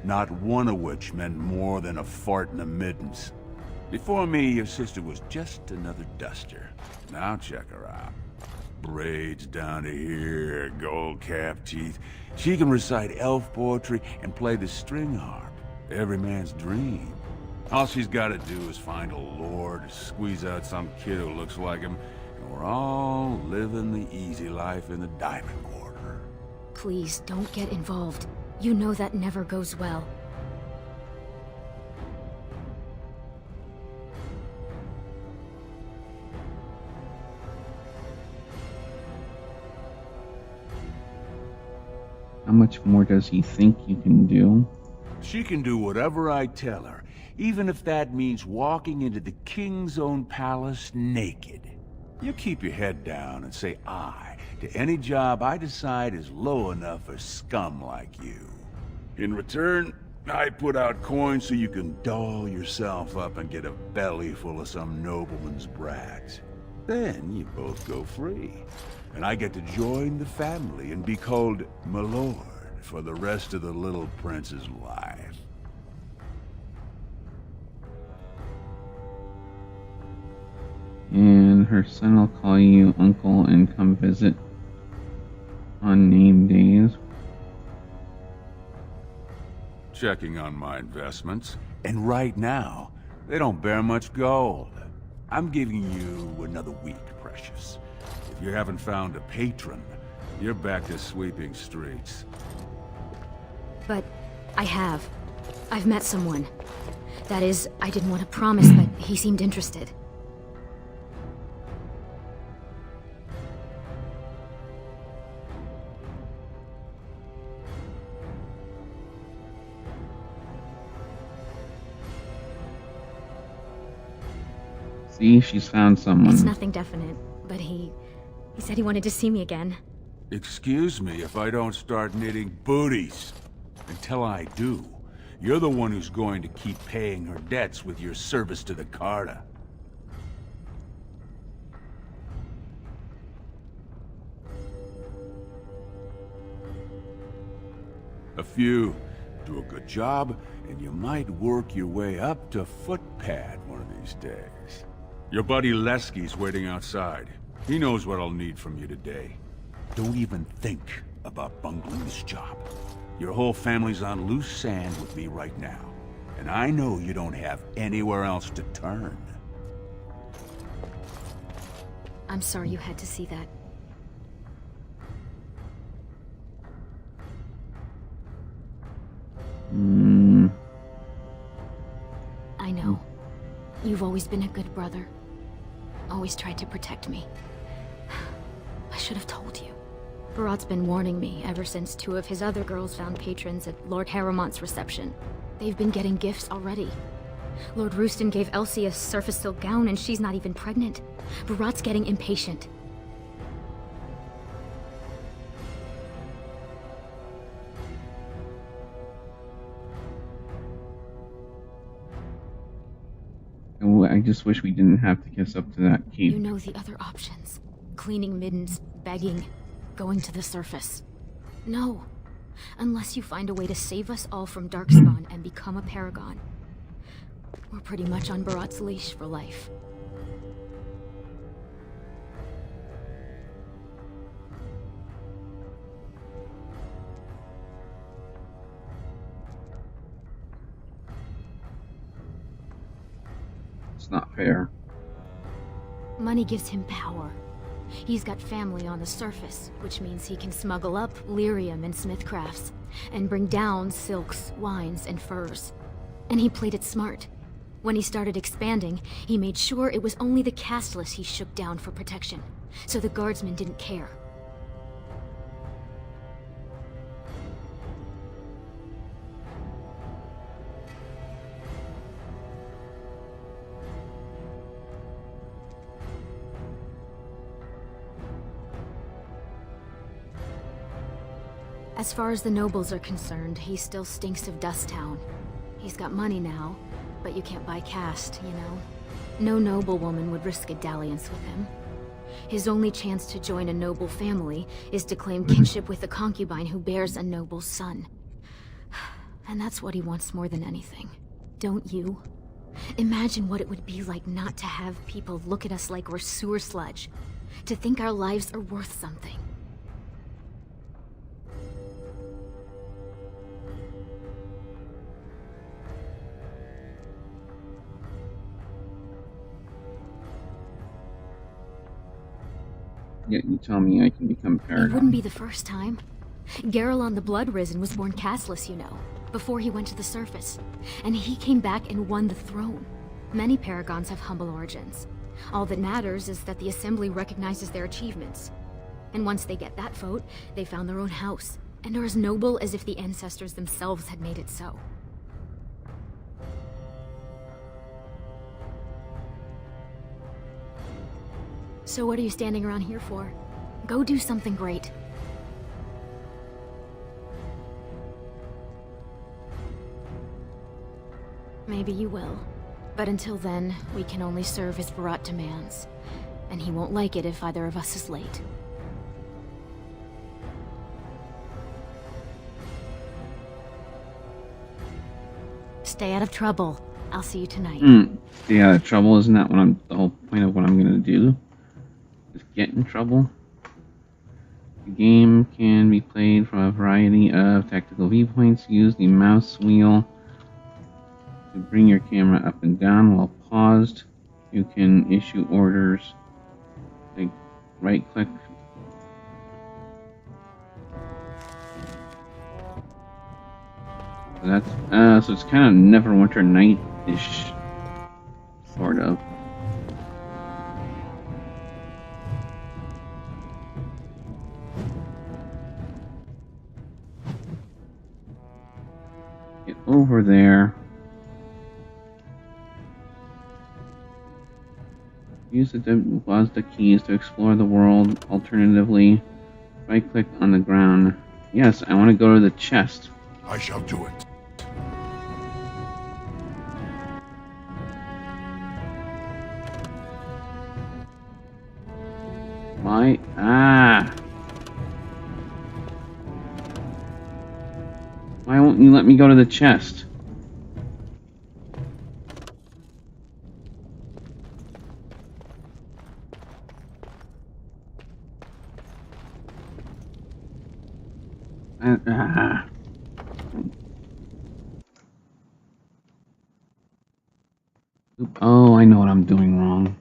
not one of which meant more than a fart in the middens. Before me, your sister was just another duster. Now check her out. Braids down to here, gold cap teeth. She can recite elf poetry and play the string harp. Every man's dream. All she's gotta do is find a lord, squeeze out some kid who looks like him, and we're all living the easy life in the Diamond Quarter. Please, don't get involved. You know that never goes well. How much more does he think you can do? She can do whatever I tell her, even if that means walking into the king's own palace naked. You keep your head down and say aye to any job I decide is low enough for scum like you. In return, I put out coins so you can doll yourself up and get a belly full of some nobleman's brats. Then you both go free, and I get to join the family and be called my lord for the rest of the little prince's life. And her son will call you uncle and come visit on name days. Checking on my investments, and right now, they don't bear much gold. I'm giving you another week, Precious. If you haven't found a patron, you're back to sweeping streets. But I have. I've met someone. That is, I didn't want to promise, but he seemed interested. See, she's found someone. It's nothing definite, but he said he wanted to see me again. Excuse me if I don't start knitting booties. Until I do, you're the one who's going to keep paying her debts with your service to the Carta. A few do a good job, and you might work your way up to footpad one of these days. Your buddy Lesky's waiting outside. He knows what I'll need from you today. Don't even think about bungling this job. Your whole family's on loose sand with me right now, and I know you don't have anywhere else to turn. I'm sorry you had to see that. I know. You've always been a good brother. Always tried to protect me. I should have told you. Barat's been warning me ever since two of his other girls found patrons at Lord Harrowmont's reception. They've been getting gifts already. Lord Rooston gave Elsie a surface silk gown and she's not even pregnant. Barat's getting impatient. Oh, I just wish we didn't have to kiss up to that keep. You know the other options. Cleaning middens, begging, going to the surface. No. Unless you find a way to save us all from Darkspawn and become a paragon. We're pretty much on Barat's leash for life. It's not fair. Money gives him power. He's got family on the surface, which means he can smuggle up lyrium and smithcrafts, and bring down silks, wines, and furs. And he played it smart. When he started expanding, he made sure it was only the casteless he shook down for protection, so the guardsmen didn't care. As far as the nobles are concerned, he still stinks of Dust Town. He's got money now, but you can't buy caste, you know? No noblewoman would risk a dalliance with him. His only chance to join a noble family is to claim kinship with the concubine who bears a noble's son. And that's what he wants more than anything. Don't you? Imagine what it would be like not to have people look at us like we're sewer sludge. To think our lives are worth something. Yet you tell me I can become It Paragon. wouldn't be the first time. Garelon the Blood Risen was born castless, you know, before he went to the surface. And he came back and won the throne. Many Paragons have humble origins. All that matters is that the Assembly recognizes their achievements. And once they get that vote, they found their own house, and are as noble as if the ancestors themselves had made it so. So what are you standing around here for? Go do something great. Maybe you will. But until then, we can only serve as Barat demands. And he won't like it if either of us is late. Stay out of trouble. I'll see you tonight. Stay out of trouble, isn't that what the whole point of what I'm gonna do? Just get in trouble. The game can be played from a variety of tactical viewpoints. Use the mouse wheel to bring your camera up and down while paused. You can issue orders. Like right click. So that's so it's kind of Neverwinter Night-ish, sort of. Get over there. Use the Mazda keys to explore the world. Alternatively, right-click on the ground. Yes, I want to go to the chest. I shall do it. Why? Why won't you let me go to the chest? Oh, I know what I'm doing wrong.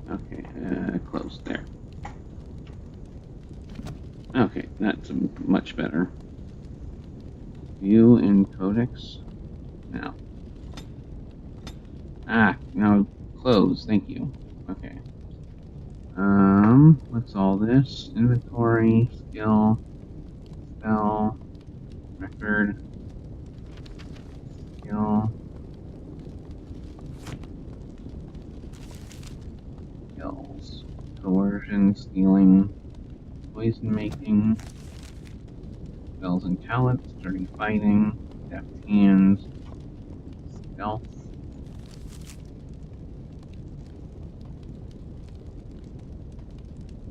Okay, close there. Okay, that's much better. View in Codex. Now. Now close, thank you. Okay. What's all this? Inventory, skill, spell, record, skill, skills, coercion, stealing, poison making, spells and talents, sturdy fighting, deft hands, stealth.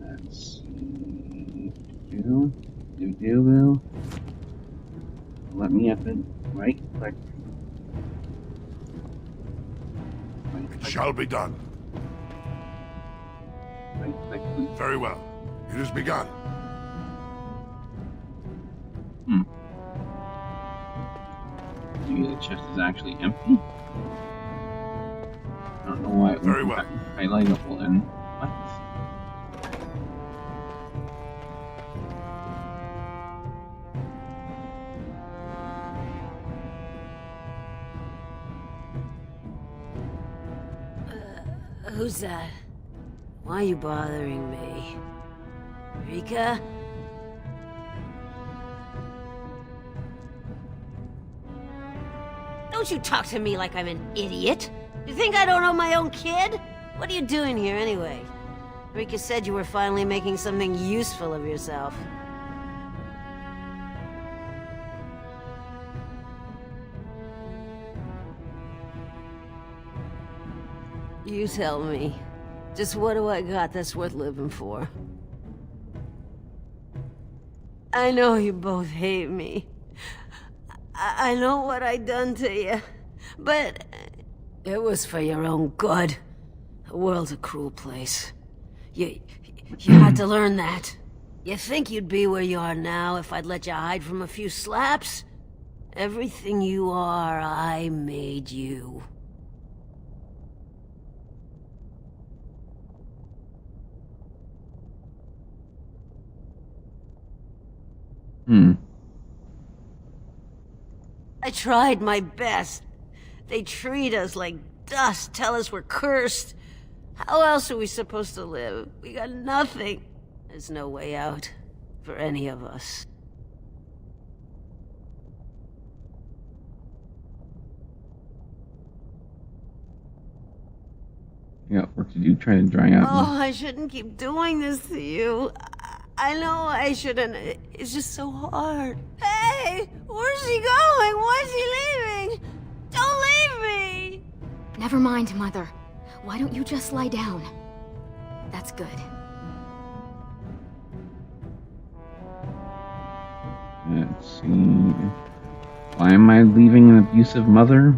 Let's see. Do. Let me have to right click. It shall be done. Right click. Very well. It is begun. Maybe the chest is actually empty. I don't know why it Very wasn't well. highlightable then. What? Who's that? Why are you bothering me? Rika? Don't you talk to me like I'm an idiot! You think I don't know my own kid? What are you doing here anyway? Rika said you were finally making something useful of yourself. You tell me. Just what do I got that's worth living for? I know you both hate me. I know what I done to you, but it was for your own good. The world's a cruel place. You had to learn that. You think you'd be where you are now if I'd let you hide from a few slaps? Everything you are, I made you. I tried my best. They treat us like dust, tell us we're cursed. How else are we supposed to live? We got nothing. There's no way out for any of us. You got work to do. Try to dry out. Oh, I shouldn't keep doing this to you. I know I shouldn't. It's just so hard. Hey, where's he going? Why is he leaving? Don't leave me! Never mind, Mother. Why don't you just lie down? That's good. Let's see. Why am I leaving an abusive mother?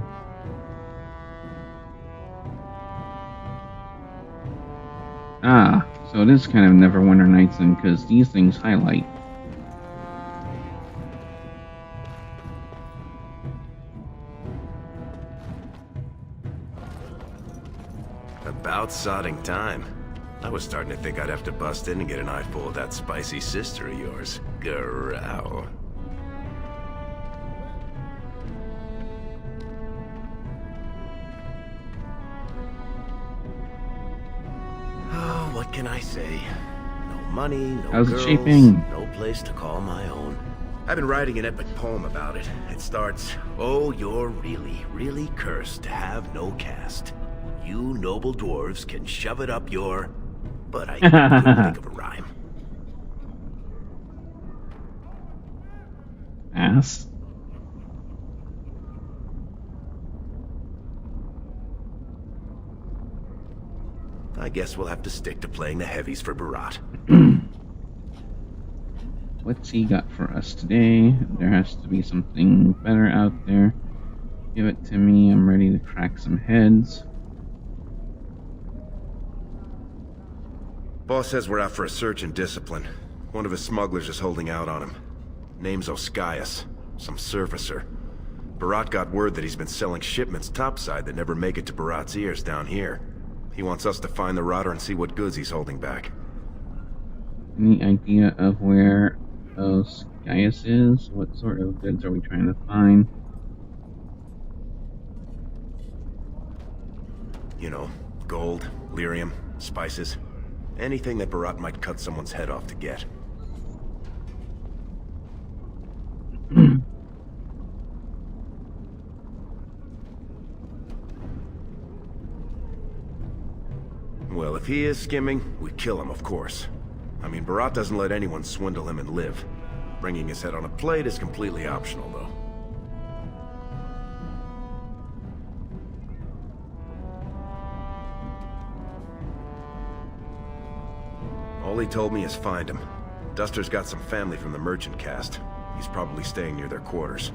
Ah, so it is kind of Neverwinter Nights then, because these things highlight. About sodding time. I was starting to think I'd have to bust in and get an eyeful of that spicy sister of yours. Growl. Oh, what can I say? No money, no How's it girls, shaping? no place to call my own. I've been writing an epic poem about it. It starts, "Oh, you're really, really cursed to have no caste. You noble dwarves can shove it up your..." But I couldn't think of a rhyme. Ass. I guess we'll have to stick to playing the heavies for Barat. What's he got for us today? There has to be something better out there. Give it to me. I'm ready to crack some heads. Boss says we're out for a search and discipline. One of his smugglers is holding out on him. Name's Oskias, some surfacer. Barat got word that he's been selling shipments topside that never make it to Barat's ears down here. He wants us to find the rotter and see what goods he's holding back. Any idea of where Oskias is? What sort of goods are we trying to find? You know, gold, lyrium, spices. Anything that Barat might cut someone's head off to get. Well, if he is skimming, we kill him, of course. I mean, Barat doesn't let anyone swindle him and live. Bringing his head on a plate is completely optional, though. All he told me is find him. Duster's got some family from the merchant caste. He's probably staying near their quarters.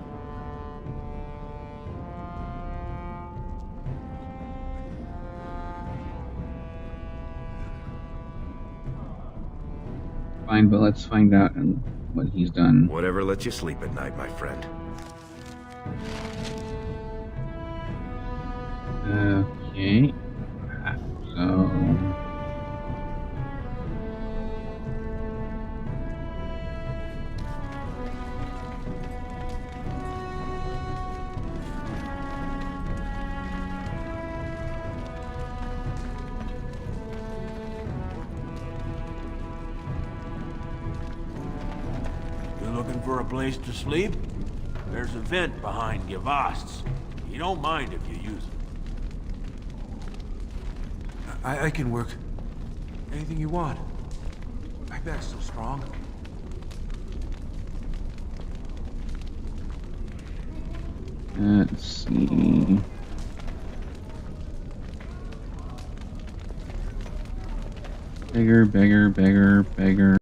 Fine, but let's find out what he's done. Whatever lets you sleep at night, my friend. Okay. So... Looking for a place to sleep? There's a vent behind Givast's. You don't mind if you use it. I can work. Anything you want. My back's so strong. Let's see... Beggar, beggar, beggar, beggar.